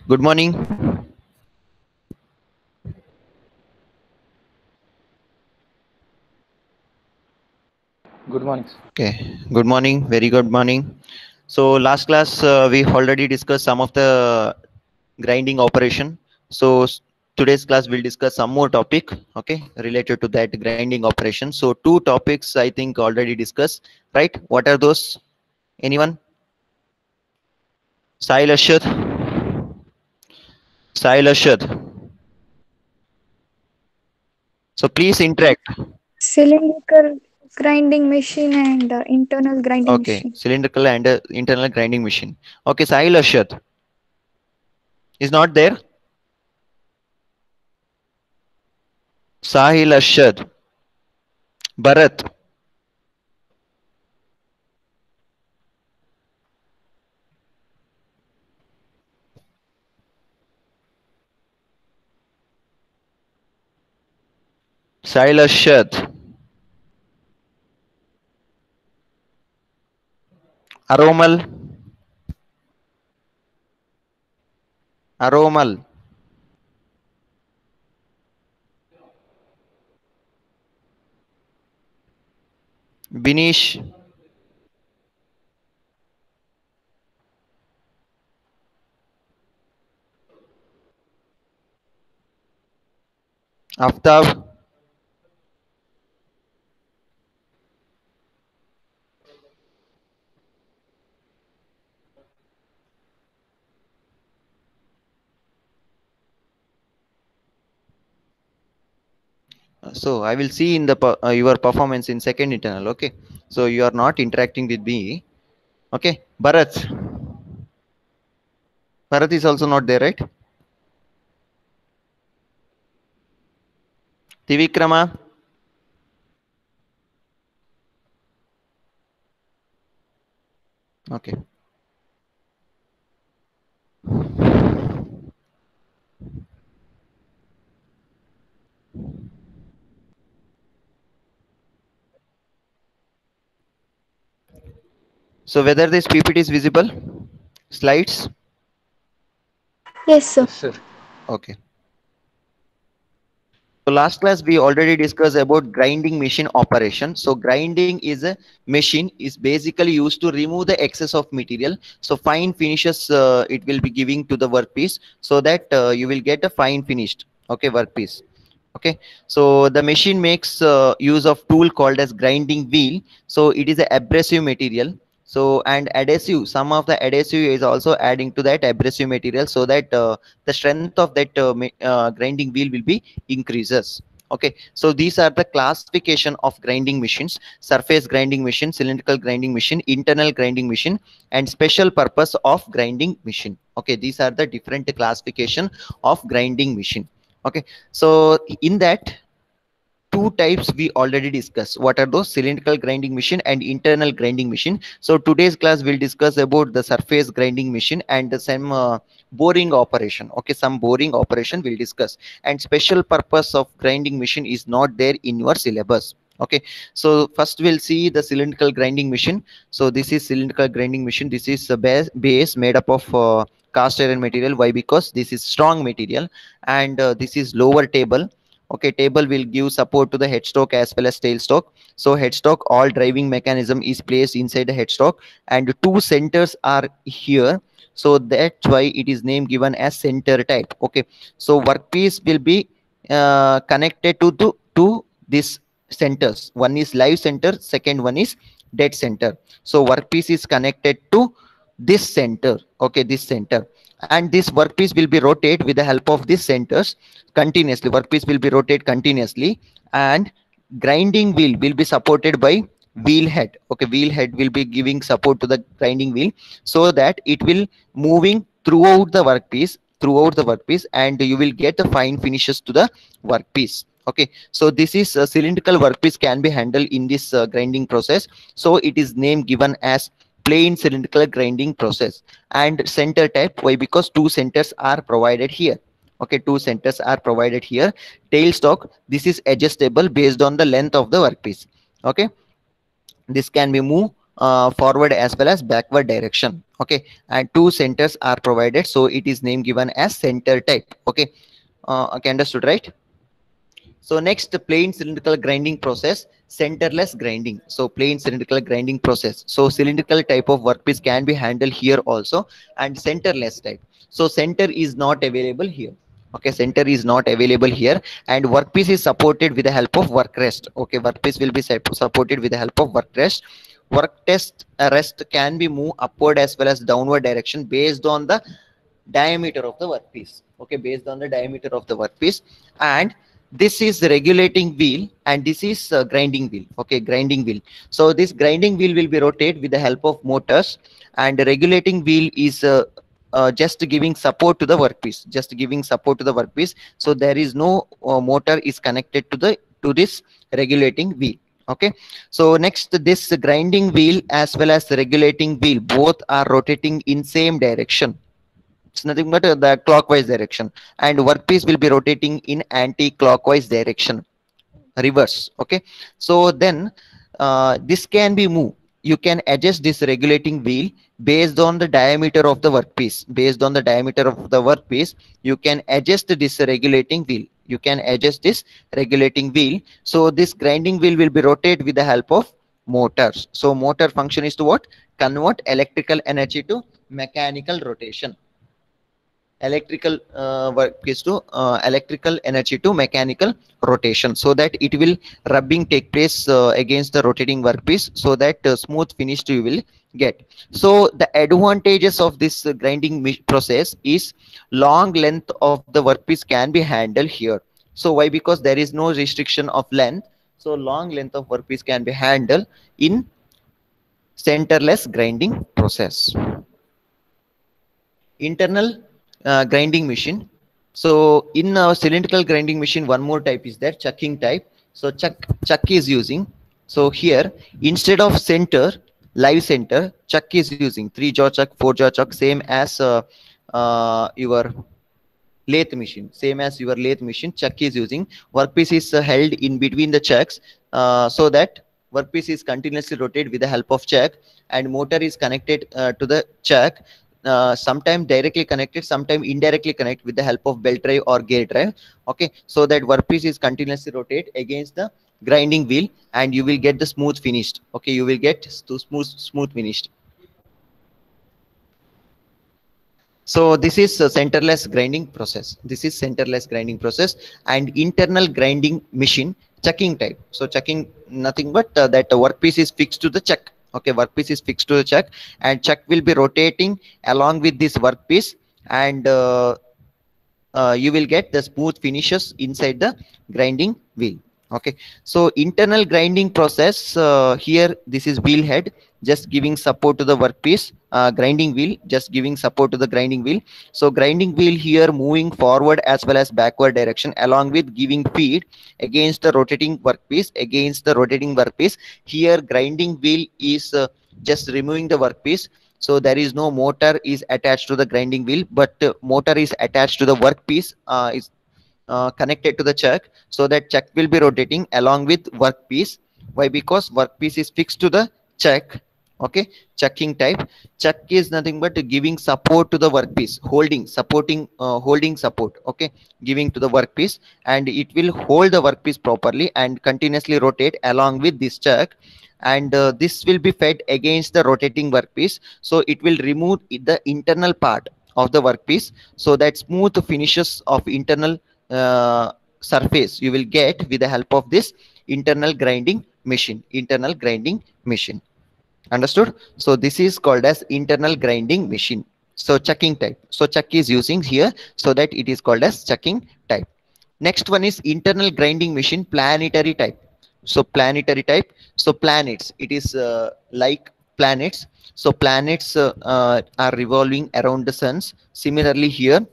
Good morning. Good morning. Okay. Good morning. Very good morning. So last class we already discussed some of the grinding operation. So today's class will discuss some more topic. Okay, related to that grinding operation. So two topics I think already discussed. Right? What are those? Anyone? Sahil Ashad. Sahil Ashad. So please interact. Cylindrical grinding machine and internal grinding Okay. machine. Cylindrical and internal grinding machine. Okay. Sahil Ashad is not there. Sahil Ashad. Bharat. Sahil Ashad. Aromal. Aromal. Binish. Aftab. So I will see in the your performance in second internal. Okay. So you are not interacting with me. Okay. Bharat. Bharat is also not there, right? Tivikrama. Okay. So whether this PPT is visible, slides. Yes, sir. Yes, sir. Okay. So last class we already discussed about grinding machine operation. So grinding is a machine is basically used to remove the excess of material. So fine finishes it will be giving to the workpiece so that you will get a fine finished. Okay, workpiece. Okay, so the machine makes use of tool called as grinding wheel. So it is a abrasive material. So and adhesive, some of the adhesive is also adding to that abrasive material so that the strength of that grinding wheel will be increases. Okay, so these are the classification of grinding machines: surface grinding machine, cylindrical grinding machine, internal grinding machine, and special purpose of grinding machine. Okay, these are the different classification of grinding machine. Okay, so in that two types we already discussed. What are those? Cylindrical grinding machine and internal grinding machine. So today's class will discuss about the surface grinding machine and some boring operation. Okay, some boring operation we'll discuss, and special purpose of grinding machine is not there in your syllabus. Okay, so first we'll see the cylindrical grinding machine. So this is cylindrical grinding machine. This is a base made up of cast iron material. Why? Because this is strong material, and this is lower table. Okay, table will give support to the headstock as well as tailstock. So headstock, all driving mechanism is placed inside the headstock, and two centers are here. So that's why it is name given as center type. Okay, so workpiece will be connected to this centers. One is live center, second one is dead center. So workpiece is connected to this center. Okay, this center, and this workpiece will be rotate with the help of these centers continuously. Workpiece will be rotate continuously, and grinding wheel will be supported by wheel head. Okay, wheel head will be giving support to the grinding wheel so that it will moving throughout the workpiece, and you will get the fine finishes to the workpiece. Okay, so this is a cylindrical workpiece can be handled in this grinding process. So it is name given as plain cylindrical grinding process. And center type, why? Because two centers are provided here. Okay, two centers are provided here. Tailstock, this is adjustable based on the length of the workpiece. Okay, this can be moved forward as well as backward direction. Okay, and two centers are provided, so it is name given as center type. Okay, okay, understood, right? So next, the plain cylindrical grinding process, centerless grinding. So plain cylindrical grinding process. So cylindrical type of workpiece can be handled here also, and centerless type. So center is not available here. Okay, center is not available here, and workpiece is supported with the help of work rest. Okay, workpiece will be supported with the help of work rest. Work test rest can be moved upward as well as downward direction based on the diameter of the workpiece. Okay, based on the diameter of the workpiece. And this is the regulating wheel, and this is grinding wheel. Okay, grinding wheel. So this grinding wheel will be rotated with the help of motors, and the regulating wheel is just giving support to the workpiece, just giving support to the workpiece. So there is no motor is connected to the to this regulating wheel. Okay, so next, this grinding wheel as well as the regulating wheel both are rotating in same direction. It's nothing but the clockwise direction, and workpiece will be rotating in anti-clockwise direction, reverse. Okay, so then this can be moved. You can adjust this regulating wheel based on the diameter of the workpiece. Based on the diameter of the workpiece, you can adjust this regulating wheel. You can adjust this regulating wheel. So this grinding wheel will be rotated with the help of motors. So motor function is to what? Convert electrical energy to mechanical rotation. Electrical work is to electrical energy to mechanical rotation, so that it will rubbing take place against the rotating workpiece, so that smooth finish you will get. So the advantages of this grinding process is long length of the workpiece can be handled here. So why? Because there is no restriction of length, so long length of workpiece can be handled in centerless grinding process. Internal grinding machine. So in a cylindrical grinding machine, one more type is there, chucking type. So chuck is using. So here, instead of center, live center, chuck is using 3-jaw chuck, 4-jaw chuck, same as your lathe machine. Same as your lathe machine, chuck is using. Workpiece is held in between the chucks, so that workpiece is continuously rotated with the help of chuck, and motor is connected to the chuck. Sometime directly connected, sometime indirectly connected with the help of belt drive or gear drive. Okay, so that workpiece is continuously rotated against the grinding wheel, and you will get the smooth finished. Okay, you will get smooth finished. So this is a centerless grinding process. This is centerless grinding process. And internal grinding machine, chucking type. So chucking, nothing but that workpiece is fixed to the chuck. Okay, workpiece is fixed to the chuck, and chuck will be rotating along with this workpiece, and you will get the smooth finishes inside the grinding wheel. Okay, so internal grinding process, here this is wheel head, just giving support to the workpiece. Grinding wheel, just giving support to the grinding wheel. So grinding wheel here moving forward as well as backward direction, along with giving feed against the rotating workpiece. Against the rotating workpiece, here grinding wheel is just removing the workpiece. So there is no motor is attached to the grinding wheel, but motor is attached to the workpiece, is connected to the chuck, so that chuck will be rotating along with workpiece. Why? Because workpiece is fixed to the chuck. Okay, chucking type. Chuck is nothing but giving support to the workpiece, holding support. Okay, giving to the workpiece, and it will hold the workpiece properly and continuously rotate along with this chuck, and this will be fed against the rotating workpiece, so it will remove the internal part of the workpiece, so that smooth finishes of internal surface you will get with the help of this internal grinding machine. Understood? So this is called as internal grinding machine. So chucking type. So chuck is using here, so that it is called as chucking type. Next one is internal grinding machine, planetary type. So planetary type. So planets, it is like planets. So planets are revolving around the suns. Similarly here,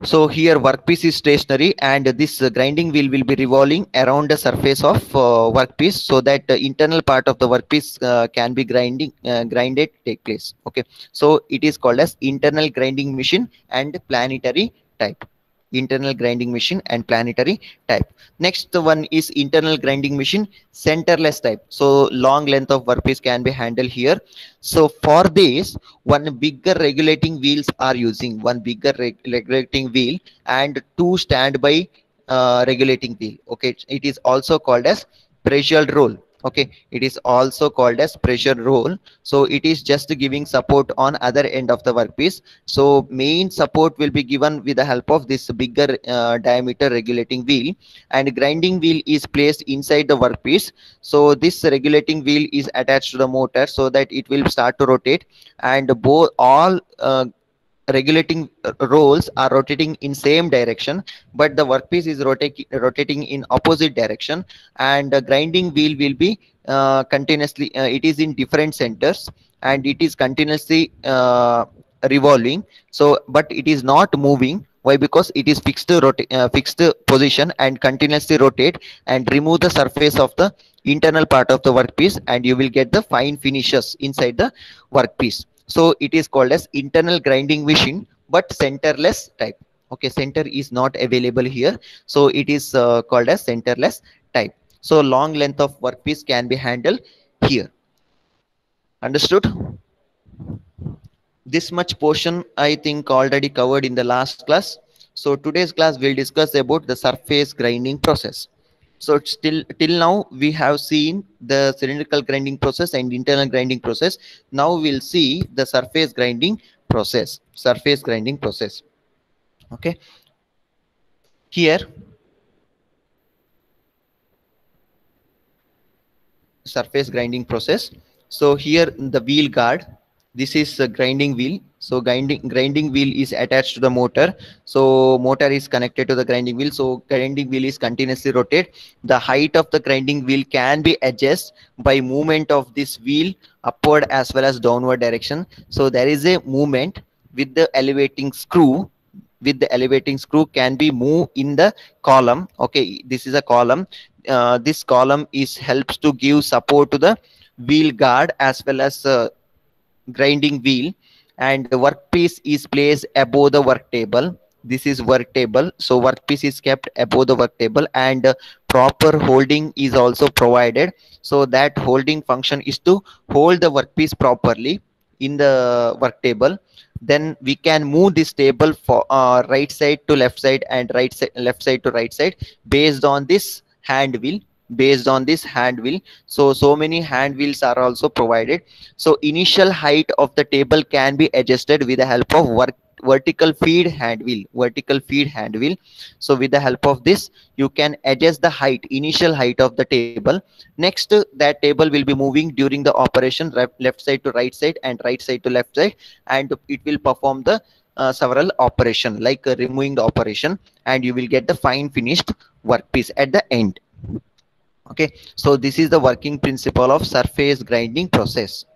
so here workpiece is stationary, and this grinding wheel will be revolving around the surface of workpiece, so that the internal part of the workpiece can be grinded take place. Okay, so it is called as internal grinding machine and planetary type. internal grinding machine and planetary type. Next one is internal grinding machine, centerless type. So long length of workpiece can be handled here. So for this, one bigger regulating wheels are using, one bigger regulating wheel and two standby regulating wheel. Okay, it is also called as pressure roll. Okay, it is also called as pressure roll. So it is just giving support on other end of the workpiece. So main support will be given with the help of this bigger diameter regulating wheel, and grinding wheel is placed inside the workpiece. So this regulating wheel is attached to the motor so that it will start to rotate, and both all regulating rolls are rotating in same direction, but the workpiece is rotating in opposite direction, and the grinding wheel will be continuously it is in different centers, and it is continuously revolving. So but it is not moving. Why? Because it is fixed position and continuously rotate and remove the surface of the internal part of the workpiece, and you will get the fine finishes inside the workpiece. So it is called as internal grinding machine, but centerless type. Okay, center is not available here, so it is called as centerless type. So long length of workpiece can be handled here. Understood? This much portion I think already covered in the last class. So today's class will discuss about the surface grinding process. So till now we have seen the cylindrical grinding process and internal grinding process. Now we'll see the surface grinding process. Surface grinding process. Okay. Here, surface grinding process. So here the wheel guard. This is a grinding wheel. So grinding wheel is attached to the motor. So motor is connected to the grinding wheel. So grinding wheel is continuously rotate. The height of the grinding wheel can be adjusted by movement of this wheel upward as well as downward direction. So there is a movement with the elevating screw. With the elevating screw can be moved in the column. Okay, this is a column. This column is helps to give support to the wheel guard as well as grinding wheel, and the workpiece is placed above the work table. This is work table. So workpiece is kept above the work table, and proper holding is also provided. So that holding function is to hold the workpiece properly in the work table. Then we can move this table for right side to left side and left side to right side based on this hand wheel. So many hand wheels are also provided. So initial height of the table can be adjusted with the help of vertical feed hand wheel. So with the help of this you can adjust the initial height of the table. Next, that table will be moving during the operation left side to right side and right side to left side, and it will perform the several operation like removing the operation, and you will get the fine finished workpiece at the end. Okay, so this is the working principle of surface grinding process.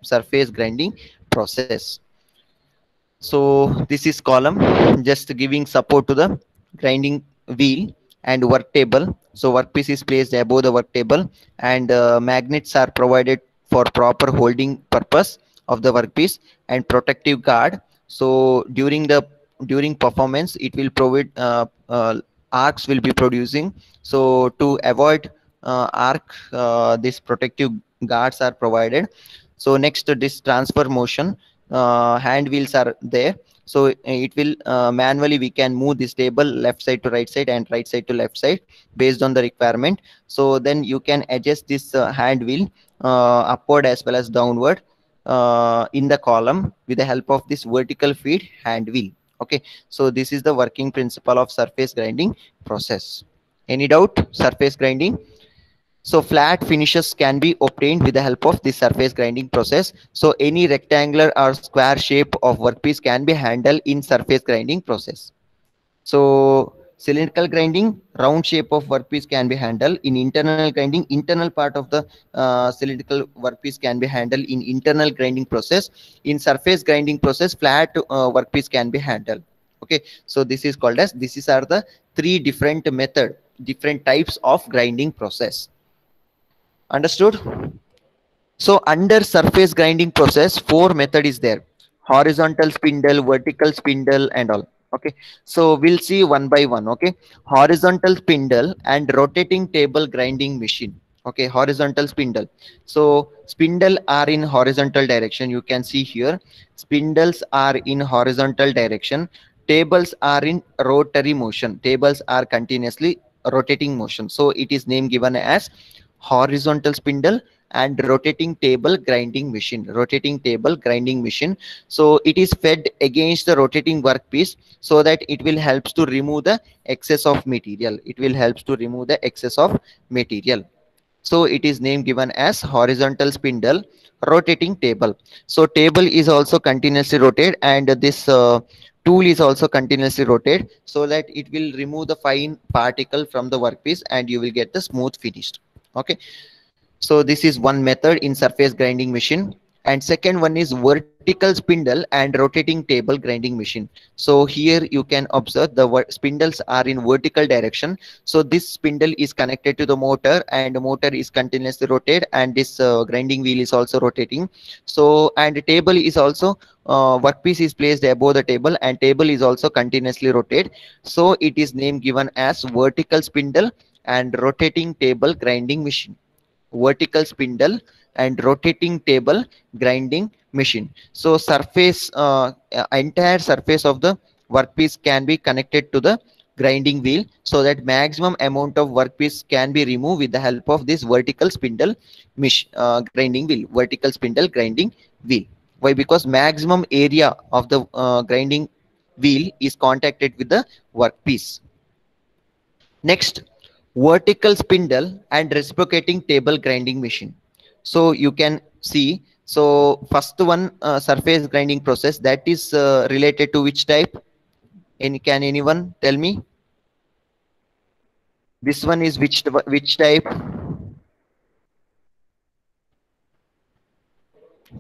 So this is column just giving support to the grinding wheel and work table. So workpiece is placed above the work table, and magnets are provided for proper holding purpose of the workpiece and protective guard. So during performance it will provide arcs will be producing. So to avoid arc, this protective guards are provided. So next, this transfer motion, hand wheels are there. So it will manually we can move this table left side to right side and right side to left side based on the requirement. So then you can adjust this hand wheel upward as well as downward in the column with the help of this vertical feed hand wheel. Okay, so this is the working principle of surface grinding process. Any doubt? Surface grinding. So flat finishes can be obtained with the help of this surface grinding process. So any rectangular or square shape of workpiece can be handled in surface grinding process. So cylindrical grinding, round shape of workpiece can be handled. In internal grinding, internal part of the cylindrical workpiece can be handled in internal grinding process. In surface grinding process, flat workpiece can be handled. Okay, so this is called as, these are the three different types of grinding process. Understood? So under surface grinding process, 4 method is there: horizontal spindle, vertical spindle, and all. Okay, so we'll see one by one. Okay, horizontal spindle and rotating table grinding machine. Okay, horizontal spindle. So spindle are in horizontal direction. You can see here, spindles are in horizontal direction. Tables are in rotary motion. Tables are continuously rotating motion. So it is name given as horizontal spindle and rotating table grinding machine. Rotating table grinding machine. So it is fed against the rotating workpiece so that it will helps to remove the excess of material. It will helps to remove the excess of material. So it is name given as horizontal spindle rotating table. So table is also continuously rotate, and this tool is also continuously rotate so that it will remove the fine particle from the workpiece and you will get the smooth finished. Okay, so this is one method in surface grinding machine. And second one is vertical spindle and rotating table grinding machine. So here you can observe the spindles are in vertical direction. So this spindle is connected to the motor and the motor is continuously rotated, and this grinding wheel is also rotating. So and the table is also workpiece is placed above the table and table is also continuously rotated. So it is name given as vertical spindle and rotating table grinding machine. Vertical spindle and rotating table grinding machine. So surface entire surface of the workpiece can be connected to the grinding wheel so that maximum amount of workpiece can be removed with the help of this vertical spindle grinding wheel. Vertical spindle grinding wheel. Why? Because maximum area of the grinding wheel is contacted with the workpiece. Next, vertical spindle and reciprocating table grinding machine. So you can see, so first one surface grinding process, that is related to which type? Can anyone tell me? This one is which type?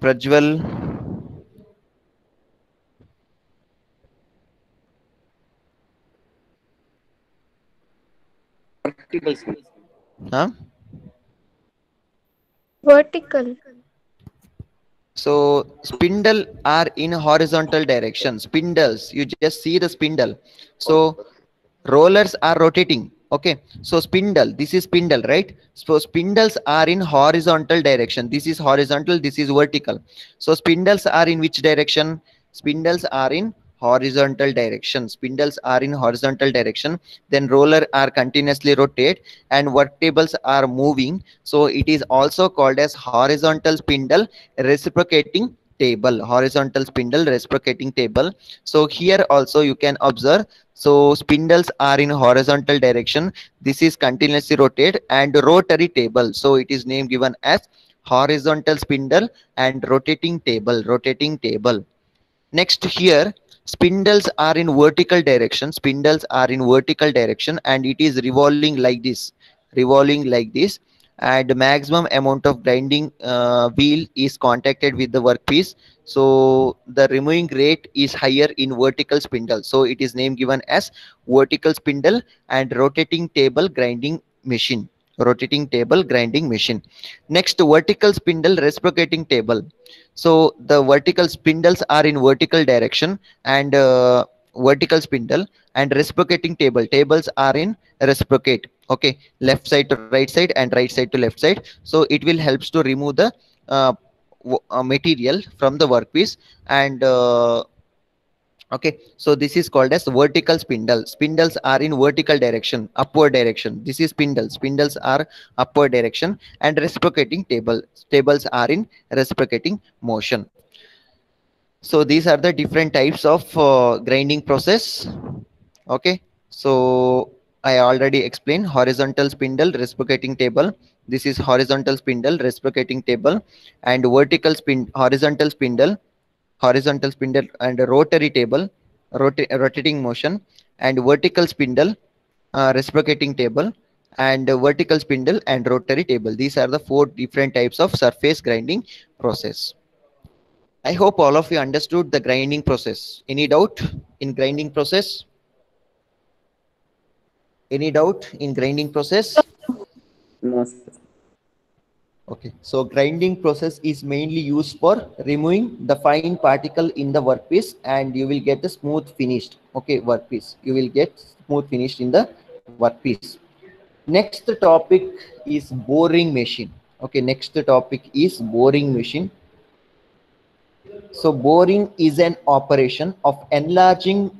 Prajwal. Vertical. Huh? Vertical. So spindle are in horizontal direction. Spindles, you just see the spindle. So rollers are rotating. Okay, so spindle, this is spindle, right? So spindles are in horizontal direction. This is horizontal, this is vertical. So spindles are in which direction? Spindles are in horizontal direction. Spindles are in horizontal direction. Then roller are continuously rotate and work tables are moving. So it is also called as horizontal spindle reciprocating table. Horizontal spindle reciprocating table. So here also you can observe, so spindles are in horizontal direction. This is continuously rotate and rotary table. So it is name given as horizontal spindle and rotating table. Rotating table. Next here, spindles are in vertical direction. Spindles are in vertical direction and it is revolving like this. Revolving like this. And maximum amount of grinding wheel is contacted with the workpiece. So the removing rate is higher in vertical spindle. So it is name given as vertical spindle and rotating table grinding machine. Rotating table grinding machine. Next, vertical spindle reciprocating table. So the vertical spindles are in vertical direction and vertical spindle and reciprocating tables are in reciprocate. Okay, left side to right side and right side to left side. So it will helps to remove the uh, material from the workpiece. And okay, so this is called as vertical spindle. Spindles are in vertical direction, upward direction. This is spindles. Spindles are upward direction and reciprocating tables are in reciprocating motion. So these are the different types of grinding process. Okay, so I already explained horizontal spindle reciprocating table. This is horizontal spindle reciprocating table, and vertical horizontal spindle and rotary table, rotating motion, and vertical spindle reciprocating table, and vertical spindle and rotary table. These are the four different types of surface grinding process. I hope all of you understood the grinding process. Any doubt in grinding process? Any doubt in grinding process? No, sir. Okay, so grinding process is mainly used for removing the fine particle in the workpiece, and you will get the smooth finished, okay, workpiece. You will get smooth finished in the workpiece. Next topic is boring machine. Okay, next topic is boring machine. So boring is an operation of enlarging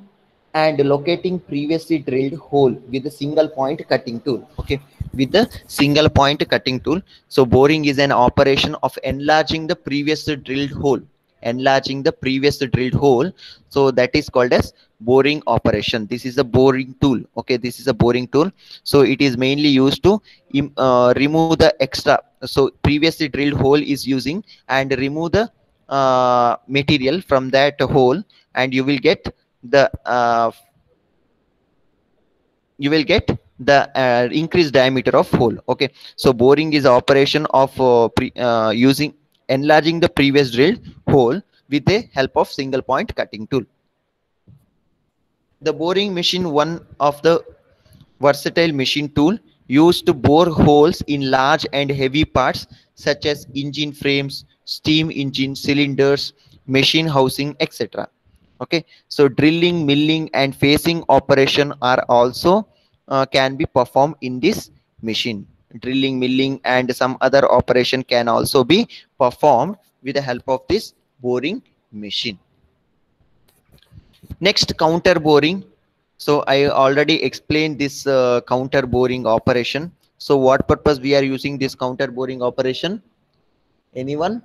and locating previously drilled hole with a single point cutting tool. Okay, with the single point cutting tool. So boring is an operation of enlarging the previously drilled hole. Enlarging the previous drilled hole. So that is called as boring operation. This is a boring tool. Okay, this is a boring tool. So it is mainly used to remove the extra. So previously drilled hole is using and remove the material from that hole, and you will get the increased diameter of hole. Okay, so boring is operation of using enlarging the previous drilled hole with the help of single point cutting tool. The boring machine, one of the versatile machine tool used to bore holes in large and heavy parts such as engine frames, steam engine cylinders, machine housing, etc. Okay, so drilling, milling, and facing operation are also can be performed in this machine. Drilling, milling, and some other operation can also be performed with the help of this boring machine. Next, counter boring. So I already explained this counter boring operation. So what purpose we are using this counter boring operation? Anyone?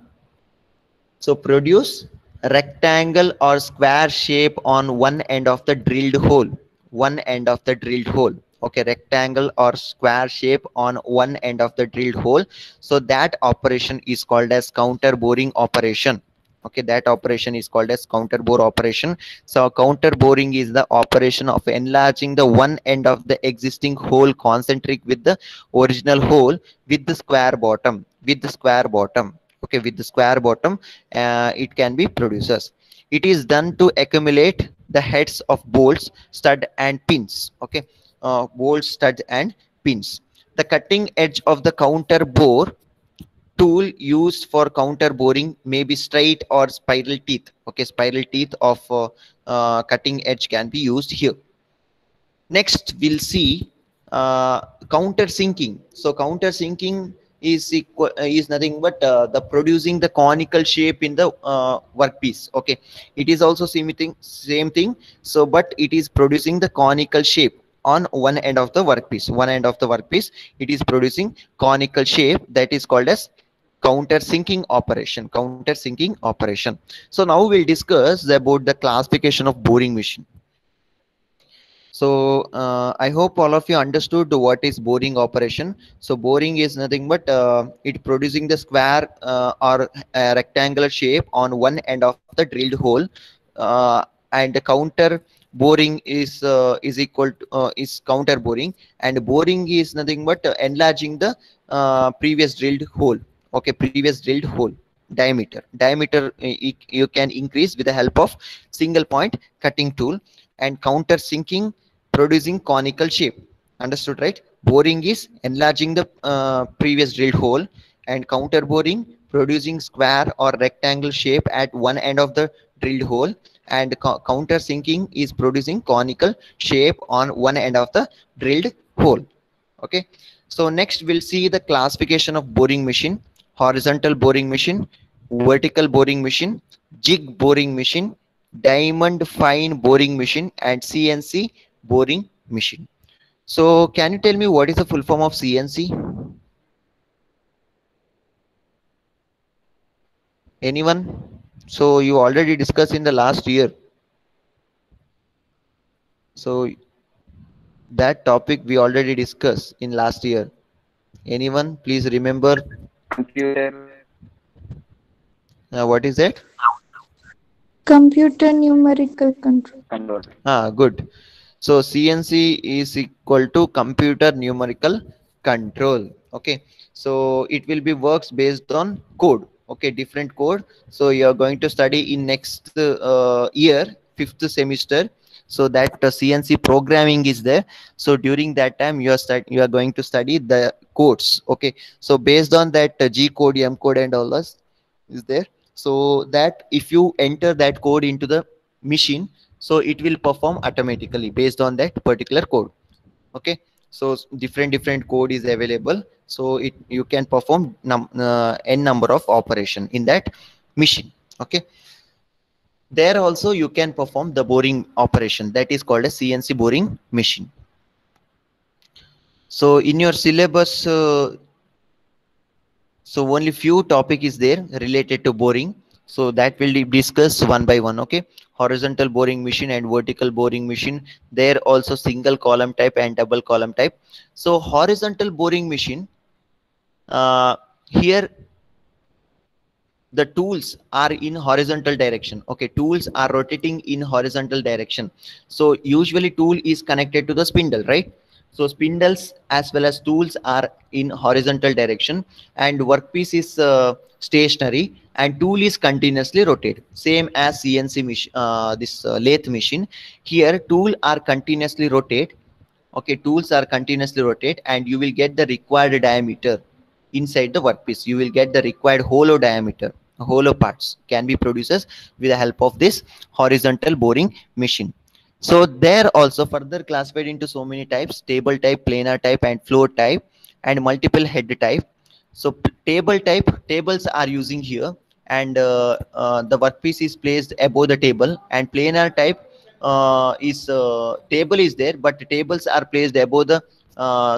So produce rectangle or square shape on one end of the drilled hole. One end of the drilled hole. Okay, rectangle or square shape on one end of the drilled hole. So that operation is called as counter boring operation. Okay, that operation is called as counter bore operation. So counter boring is the operation of enlarging the one end of the existing hole concentric with the original hole with the square bottom. With the square bottom. Okay, with the square bottom, it can be producers. It is done to accumulate the heads of bolts, stud, and pins. Okay, bolts, stud, and pins. The cutting edge of the counter bore tool used for counter boring may be straight or spiral teeth. Okay, spiral teeth of cutting edge can be used here. Next, we'll see counter sinking. So counter sinking is nothing but the producing the conical shape in the workpiece. Okay, it is also same thing. So but it is producing the conical shape on one end of the workpiece. One end of the workpiece, it is producing conical shape, that is called as counter sinking operation. Counter sinking operation. So now we'll discuss about the classification of boring machine. So I hope all of you understood what is boring operation. So boring is nothing but it producing the square or rectangular shape on one end of the drilled hole, and the counter boring is equal to is counter boring, and boring is nothing but enlarging the previous drilled hole. Okay, previous drilled hole diameter you can increase with the help of single point cutting tool, and counter sinking producing conical shape. Understood, right? Boring is enlarging the previous drilled hole, and counter boring producing square or rectangle shape at one end of the drilled hole, and counter sinking is producing conical shape on one end of the drilled hole. Okay, so next we'll see the classification of boring machine: horizontal boring machine, vertical boring machine, jig boring machine, diamond fine boring machine, and CNC boring machine. So can you tell me what is the full form of CNC? Anyone? So you already discussed in the last year. So that topic we already discussed in last year. Anyone? Please remember. Computer What is that? Computer numerical control. control. Good. So CNC is equal to computer numerical control. Okay, so it will be works based on code. Okay, different code. So you are going to study in next year, fifth semester. So that CNC programming is there. So during that time you are going to study the codes. Okay, so based on that G code, M code, and all this is there. So that if you enter that code into the machine, so it will perform automatically based on that particular code. Okay, so different code is available, so it you can perform n number of operation in that machine. Okay, there also you can perform the boring operation, that is called a CNC boring machine. So in your syllabus, so only few topic is there related to boring, so that will be discussed one by one. Okay, horizontal boring machine and vertical boring machine, there also single column type and double column type. So horizontal boring machine, here the tools are in horizontal direction. Okay, tools are rotating in horizontal direction. So usually tool is connected to the spindle, right? So spindles as well as tools are in horizontal direction, and workpiece is stationary, and tool is continuously rotated, same as CNC machine, this lathe machine. Here tool are continuously rotate. Okay, tools are continuously rotate, and you will get the required diameter inside the workpiece. You will get the required hollow diameter. Hollow parts can be produced with the help of this horizontal boring machine. So there also further classified into so many types: table type, planar type, and floor type, and multiple head type. So table type, tables are using here, and the workpiece is placed above the table. And planar type is table is there, but the tables are placed above the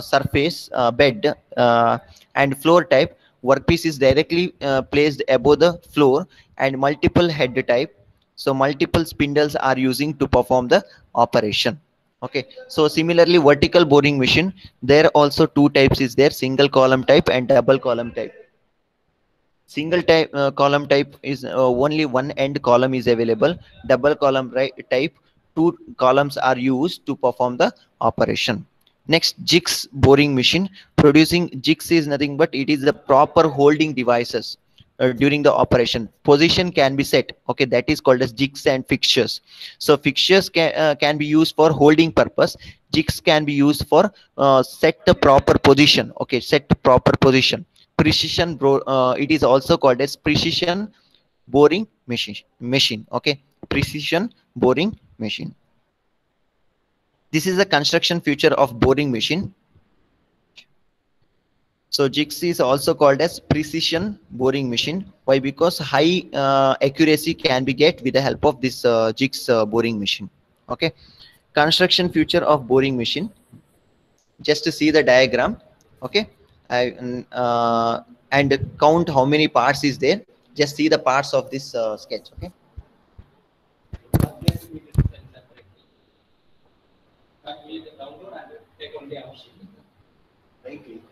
surface bed. And floor type, workpiece is directly placed above the floor. And multiple head type, so multiple spindles are using to perform the operation. Okay, so similarly vertical boring machine, there also two types is there: single column type and double column type. Single type column type is only one end column is available. Double column type, two columns are used to perform the operation. Next, jigs boring machine. Producing jigs is nothing but it is the proper holding devices during the operation. Position can be set. Okay, that is called as jigs and fixtures. So fixtures can be used for holding purpose. Jigs can be used for set the proper position. Okay, set the proper position. Precision it is also called as precision boring machine. Okay, precision boring machine. This is a construction feature of boring machine. So jigs is also called as precision boring machine. Why? Because high accuracy can be get with the help of this jigs boring machine. Okay, construction feature of boring machine. Just to see the diagram. Okay, and count how many parts is there. Just see the parts of this sketch. Okay, right click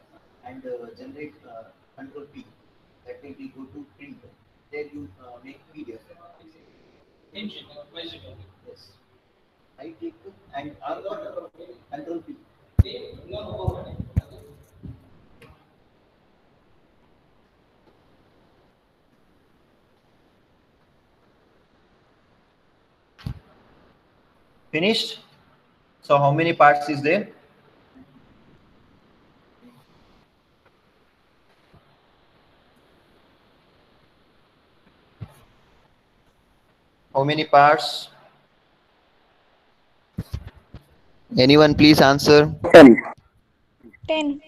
and generate control P. That will be go to print. There you make PDF. Yes, right click and control P. Finished. So how many parts is there? How many parts? Anyone please answer. 10.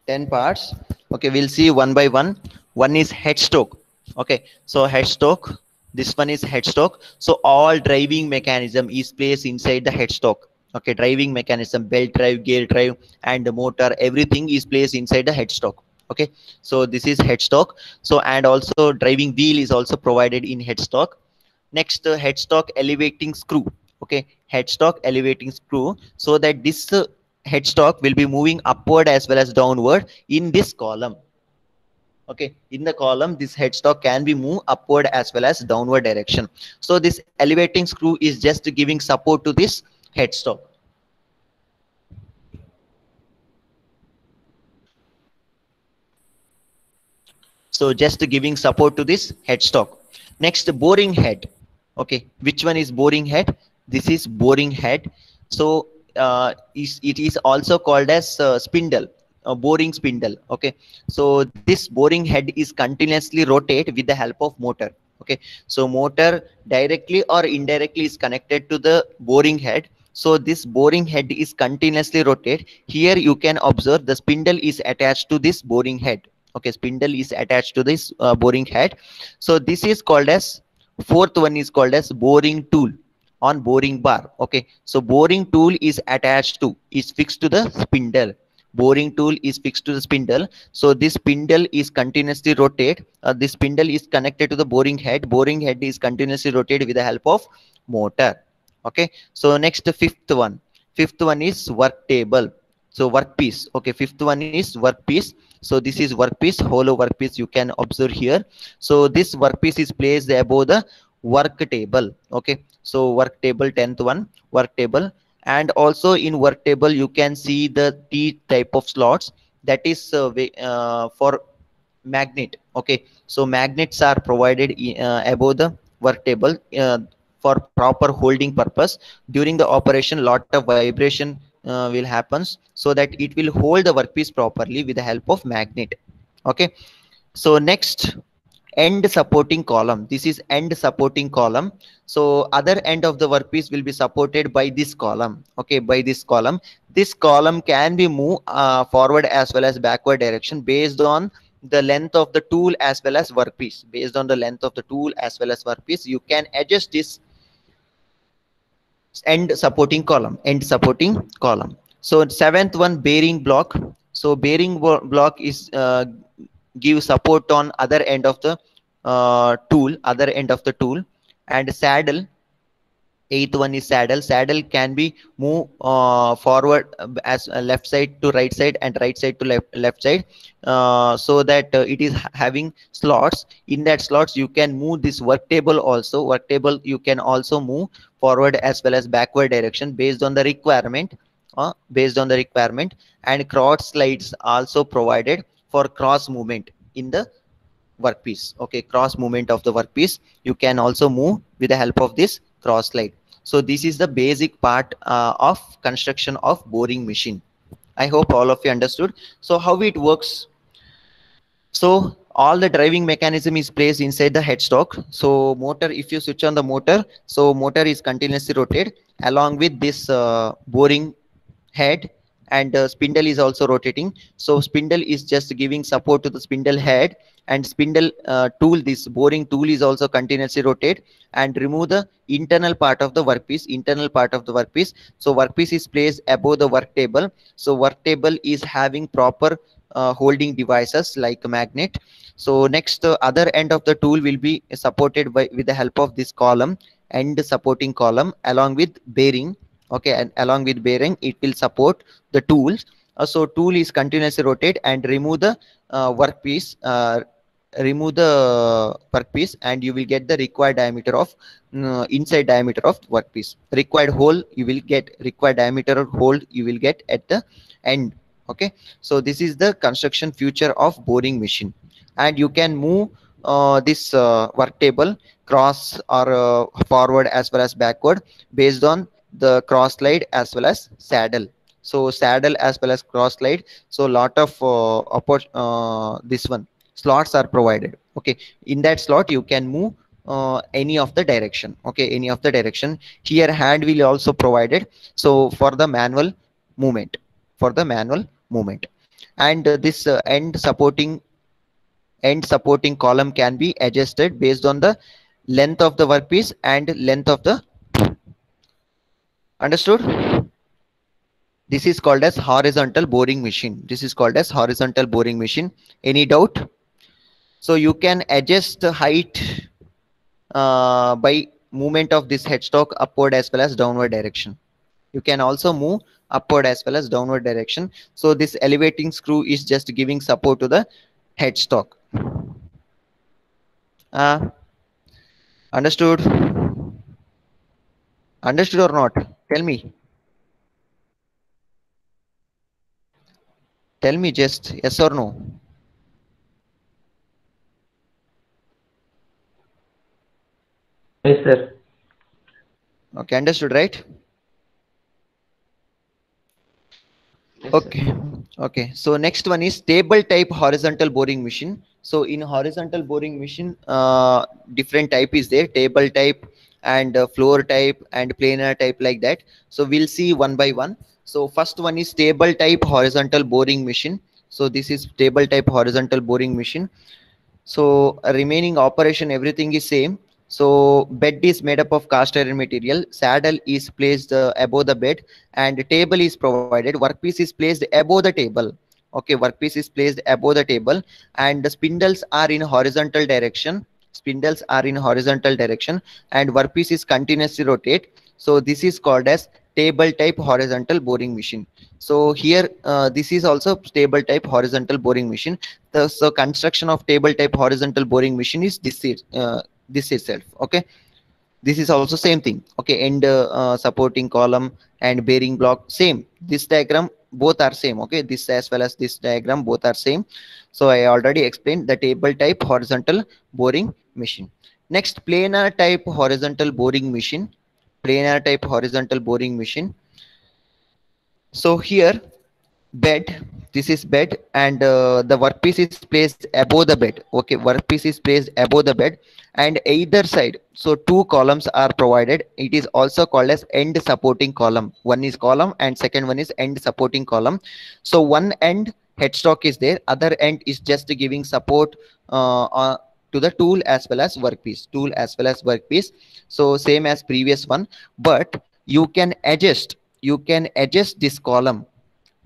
10 parts. Okay, we'll see one by one. One is headstock. Okay, so headstock, this one is headstock. So all driving mechanism is placed inside the headstock. Okay, driving mechanism, belt drive, gear drive, and the motor, everything is placed inside the headstock. Okay, so this is headstock. So and also driving wheel is also provided in headstock. Next, headstock elevating screw. Okay, headstock elevating screw, so that this headstock will be moving upward as well as downward in this column. Okay, in the column this headstock can be moved upward as well as downward direction. So this elevating screw is just giving support to this headstock. So just giving support to this headstock. Next, boring head. Okay, which one is boring head? This is boring head. So it is also called as spindle, a boring spindle. Okay, so this boring head is continuously rotate with the help of motor. Okay, so motor directly or indirectly is connected to the boring head. So this boring head is continuously rotate. Here you can observe the spindle is attached to this boring head. Okay, spindle is attached to this boring head. So this is called as, fourth one is called as boring tool on boring bar. Okay, so boring tool is attached to, is fixed to the spindle. Boring tool is fixed to the spindle. So this spindle is continuously rotate. This spindle is connected to the boring head. Boring head is continuously rotated with the help of motor. Okay, so next, fifth one. Fifth one is work table. So workpiece. Okay, fifth one is workpiece. So this is workpiece, hollow workpiece you can observe here. So this workpiece is placed above the work table. Okay, so work table, 10th one, work table. And also in work table you can see the T type of slots, that is for magnet. Okay, so magnets are provided above the work table for proper holding purpose. During the operation, lot of vibration will happens, so that it will hold the workpiece properly with the help of magnet. Okay, so next, end supporting column. This is end supporting column. So other end of the workpiece will be supported by this column. Okay, by this column. This column can be moved forward as well as backward direction based on the length of the tool as well as workpiece. Based on the length of the tool as well as workpiece, you can adjust this end supporting column. End supporting column. So seventh one, bearing block. So bearing block is give support on other end of the tool, other end of the tool. And saddle, eighth one is saddle. Saddle can be moved forward as left side to right side and right side to left side, so that it is having slots. In that slots you can move this work table also. Work table you can also move forward as well as backward direction based on the requirement. Based on the requirement. And cross slides also provided for cross movement in the workpiece. Okay, cross movement of the workpiece you can also move with the help of this cross slide. So this is the basic part of construction of boring machine. I hope all of you understood. So how it works? So all the driving mechanism is placed inside the headstock. So motor, if you switch on the motor, so motor is continuously rotated along with this boring head. And spindle is also rotating. So spindle is just giving support to the spindle head. And spindle tool, this boring tool, is also continuously rotate and remove the internal part of the workpiece. Internal part of the workpiece. So workpiece is placed above the work table. So work table is having proper holding devices like a magnet. So next, other end of the tool will be supported by with the help of this column, end supporting column, along with bearing. Okay, and along with bearing it will support the tools. So tool is continuously rotate and remove the workpiece. Remove the workpiece and you will get the required diameter of inside diameter of workpiece. Required hole you will get, required diameter of hole you will get at the end. Okay, so this is the construction feature of boring machine. And you can move this work table cross or forward as well as backward based on the cross slide as well as saddle. So saddle as well as cross slide. So lot of this one slots are provided. Okay, in that slot you can move any of the direction. Okay, any of the direction. Here hand will also provided, so for the manual movement, for the manual movement. And this end supporting column can be adjusted based on the length of the workpiece and length of the tool. Understood? This is called as horizontal boring machine. This is called as horizontal boring machine. Any doubt? So you can adjust the height by movement of this headstock upward as well as downward direction. You can also move upward as well as downward direction. So this elevating screw is just giving support to the headstock. Understood? Understood or not? Tell me. Tell me just yes or no. Yes, sir. Okay, understood, right? Yes, sir. Okay. Okay. So next one is table type horizontal boring machine. So in horizontal boring machine, different type is there, table type and floor type and planar type, like that. So we'll see one by one. So first one is table type horizontal boring machine. So this is table type horizontal boring machine. So remaining operation, everything is same. So bed is made up of cast iron material, saddle is placed above the bed, and table is provided. Workpiece is placed above the table. Okay, workpiece is placed above the table, and the spindles are in horizontal direction. Spindles are in horizontal direction, and workpiece is continuously rotate. So this is called as table type horizontal boring machine. So here, this is also table type horizontal boring machine. So construction of table type horizontal boring machine is this itself. Okay, this is also same thing. Okay, and supporting column and bearing block same. This diagram both are same. Okay, this as well as this diagram both are same. So I already explained the table type horizontal boring machine. Next, planar type horizontal boring machine. Planar type horizontal boring machine. So here, bed, this is bed, and the workpiece is placed above the bed. Okay, workpiece is placed above the bed, and either side, so two columns are provided. It is also called as end supporting column. One is column and second one is end supporting column. So one end headstock is there, other end is just giving support to the tool as well as workpiece. So same as previous one, but you can adjust this column.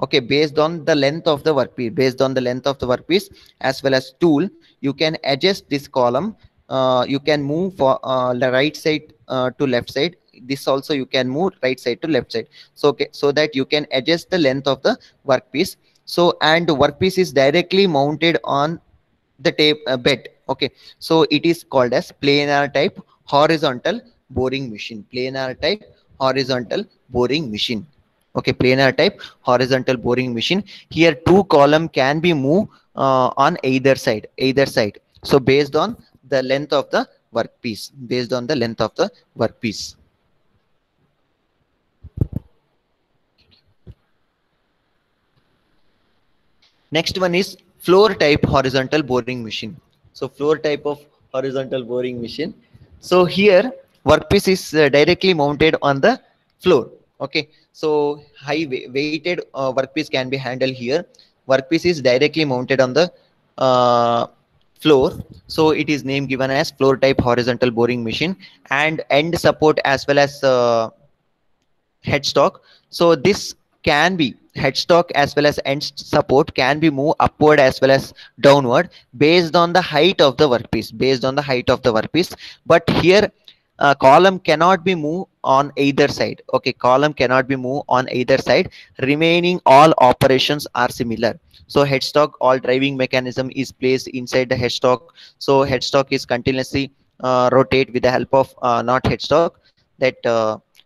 Okay, based on the length of the workpiece, as well as tool, you can adjust this column. You can move for the right side to left side. This also you can move right side to left side. So okay, so that you can adjust the length of the workpiece. So, and the workpiece is directly mounted on the tape bed. Okay, so it is called as planar type horizontal boring machine. Planar type horizontal boring machine. Okay, planar type horizontal boring machine. Here two column can be moved on either side. So based on the length of the workpiece. Next one is floor type horizontal boring machine. So floor type of horizontal boring machine. So here workpiece is directly mounted on the floor. Okay, so weighted workpiece can be handled here. Workpiece is directly mounted on the uh, floor. So it is name given as floor type horizontal boring machine, and end support as well as headstock. So this can be headstock as well as end support can be moved upward as well as downward based on the height of the workpiece. But here column cannot be moved on either side. Okay, column cannot be moved on either side. Remaining all operations are similar. So headstock, all driving mechanism is placed inside the headstock. So headstock is continuously rotate with the help of not headstock, that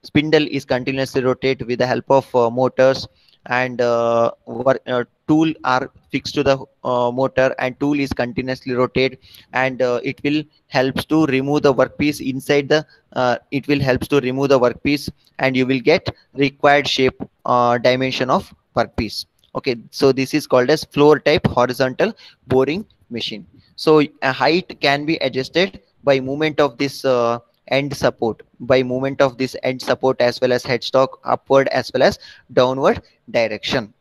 spindle is continuously rotate with the help of motors, and tool are fixed to the motor, and tool is continuously rotate, and it will helps to remove the workpiece, and you will get required shape dimension of workpiece. Okay, so this is called as floor type horizontal boring machine. So a height can be adjusted by movement of this end support as well as headstock upward as well as downward direction.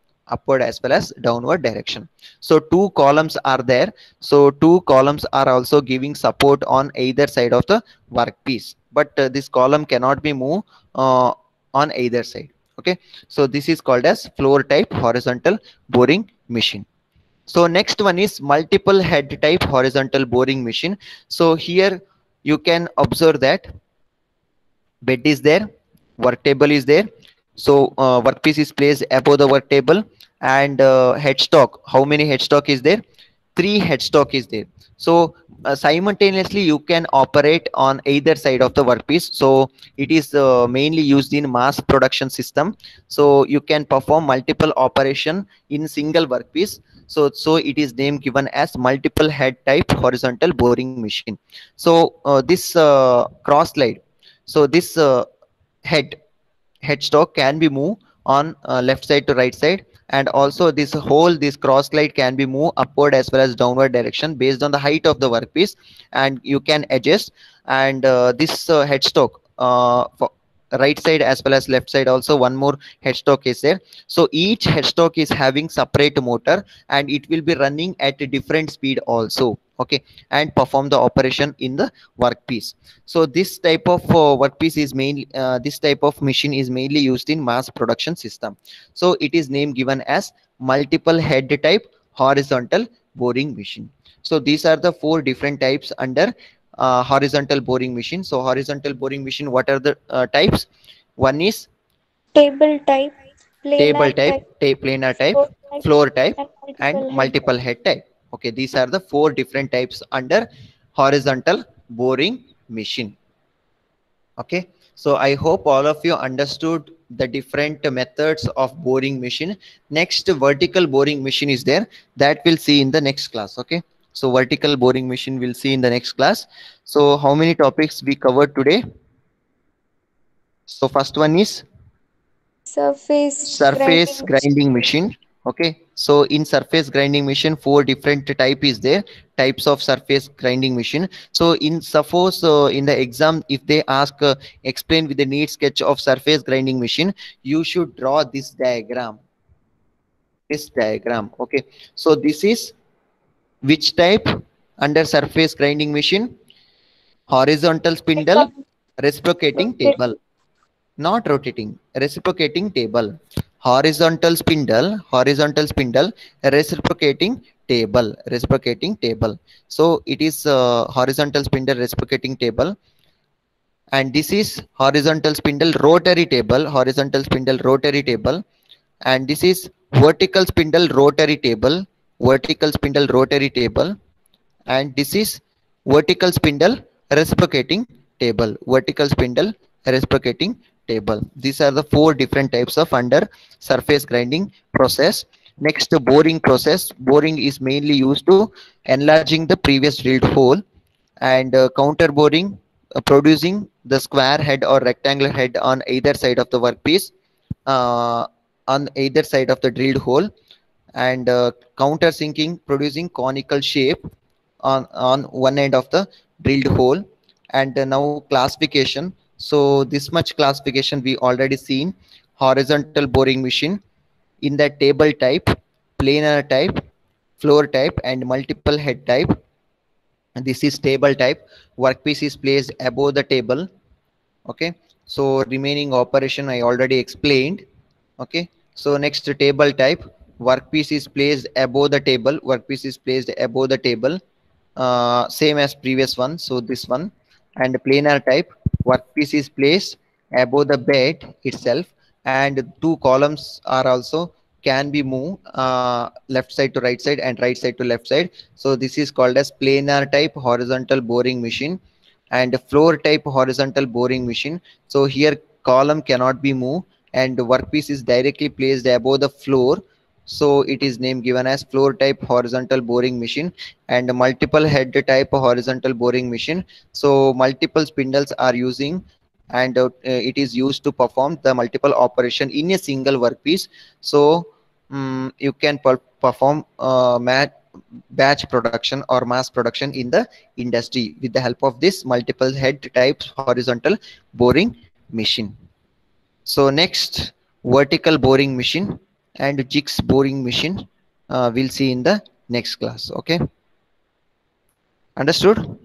So two columns are there. So two columns are also giving support on either side of the workpiece, but this column cannot be moved uh, on either side. Okay, so this is called as floor type horizontal boring machine. So next one is multiple head type horizontal boring machine. So here you can observe that bed is there, work table is there. So workpiece is placed above the work table, and headstock, how many headstock is there? Three headstock is there. So simultaneously you can operate on either side of the workpiece. So it is mainly used in mass production system. So you can perform multiple operation in single workpiece. So it is name given as multiple head type horizontal boring machine. So this cross slide, so this head headstock can be moved on left side to right side, and also this cross slide can be moved upward as well as downward direction based on the height of the workpiece, and you can adjust. And this headstock for right side as well as left side, also one more headstock is there. So each headstock is having separate motor, and it will be running at a different speed also, okay, and perform the operation in the workpiece. So this type of workpiece is mainly this type of machine is mainly used in mass production system. So it is name given as multiple head type horizontal boring machine. So these are the four different types under horizontal boring machine. So horizontal boring machine, what are the types? One is Table type, table planar type, type, planar type, floor type, floor type, and and multiple head multiple type. head type. Okay, these are the four different types under horizontal boring machine. Okay, so I hope all of you understood the different methods of boring machine. Next, vertical boring machine is there, that we'll see in the next class. Okay, so vertical boring machine we'll see in the next class. So how many topics we covered today? So first one is Surface surface grinding machine. grinding machine. Okay, so in surface grinding machine, four different type is there, types of surface grinding machine. So in suppose in the exam, if they ask explain with the neat sketch of surface grinding machine, you should draw this diagram. Okay, so this is which type under surface grinding machine? Horizontal spindle reciprocating table, not rotating, reciprocating table. Horizontal spindle, reciprocating table. So it is horizontal spindle reciprocating table. And this is horizontal spindle rotary table. And this is vertical spindle rotary table, and this is vertical spindle reciprocating vertical spindle reciprocating table. These are the four different types of under surface grinding process. Next, the boring process. Boring is mainly used to enlarging the previous drilled hole, and counter boring, producing the square head or rectangular head on either side of the workpiece, uh, on either side of the drilled hole. And counter sinking, producing conical shape on one end of the drilled hole. And now classification. So this much classification we already seen. Horizontal boring machine in the table type, planar type, floor type, and multiple head type. And this is table type. Workpiece is placed above the table. Okay, so remaining operation I already explained. Okay, so next, table type. Workpiece is placed above the table. Same as previous one, so this one. And planar type, workpiece is placed above the bed itself, and two columns are also can be moved left side to right side and right side to left side. So this is called as planar type horizontal boring machine. And floor type horizontal boring machine, so here column cannot be moved and workpiece is directly placed above the floor, so it is name given as floor type horizontal boring machine. And multiple head type horizontal boring machine, so multiple spindles are using, and it is used to perform the multiple operation in a single workpiece. So you can perform batch production or mass production in the industry with the help of this multiple head types horizontal boring machine. So next, vertical boring machine and jigs boring machine we'll see in the next class. Okay, understood?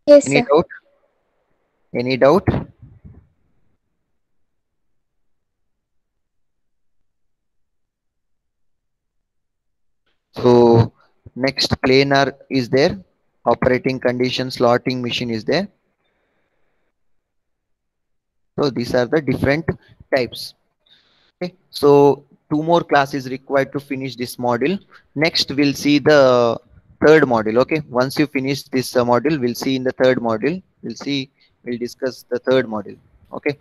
Yes, Any sir. doubt? Any doubt? So next, planar is there, operating condition slotting machine is there. So these are the different types. Okay, so two more classes required to finish this module. Next, we'll see the third module. Okay, once you finish this module, we'll see in the third module. We'll discuss the third module. Okay,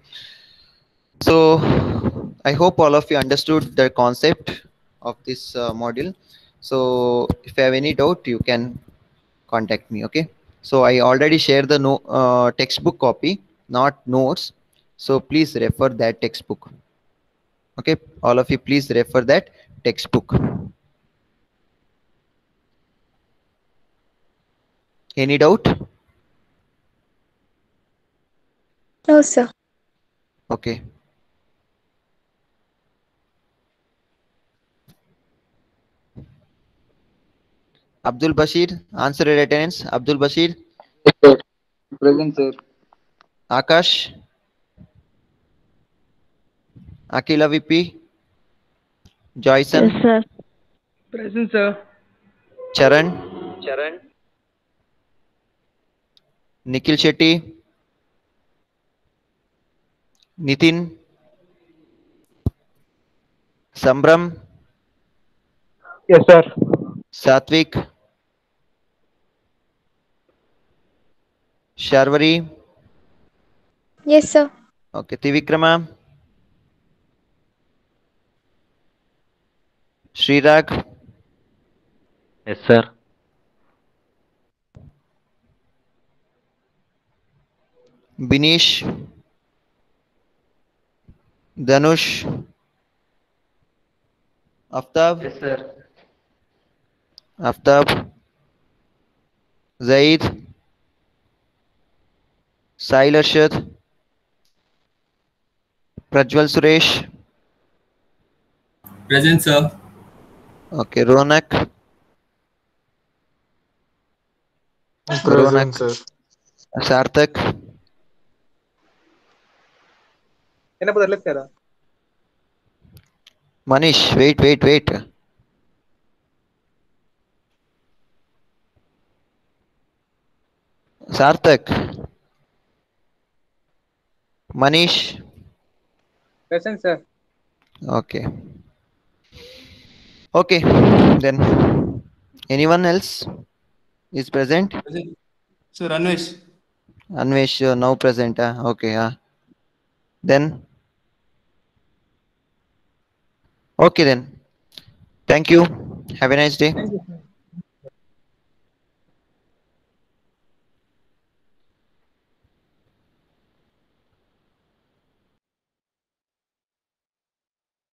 so I hope all of you understood the concept of this module. So if you have any doubt, you can contact me. Okay, so I already shared the textbook copy not notes. So please refer that textbook. Okay, all of you, please refer that textbook. Any doubt? No, sir. Okay. Abdul Bashir, answer your attendance. Abdul Bashir, Yes, sir. Present, sir. Akash, Akila VP, Yes, Joyson, sir. Present, sir. Charan, Nikhil Shetty, Nitin, Sambram, Yes, sir. Satvik, Sharvari, Yes, sir. okay, Trivikrama, Srirag, Yes, sir. Binish, Dhanush, Aftab, Yes, sir. Aftab, Zaid, Sahil Arshad, Prajwal Suresh, Present, sir. okay, Ronak, Present, Ronak, sir. Sarthak, என்ன பதில் కదా Manish, wait. Sarthak, Manish, Present, sir. okay. Okay, then anyone else is present? Present. Sir, Anvesh. Anvesh now present. Okay. Then okay then. Thank you. Have a nice day. Thank you, sir.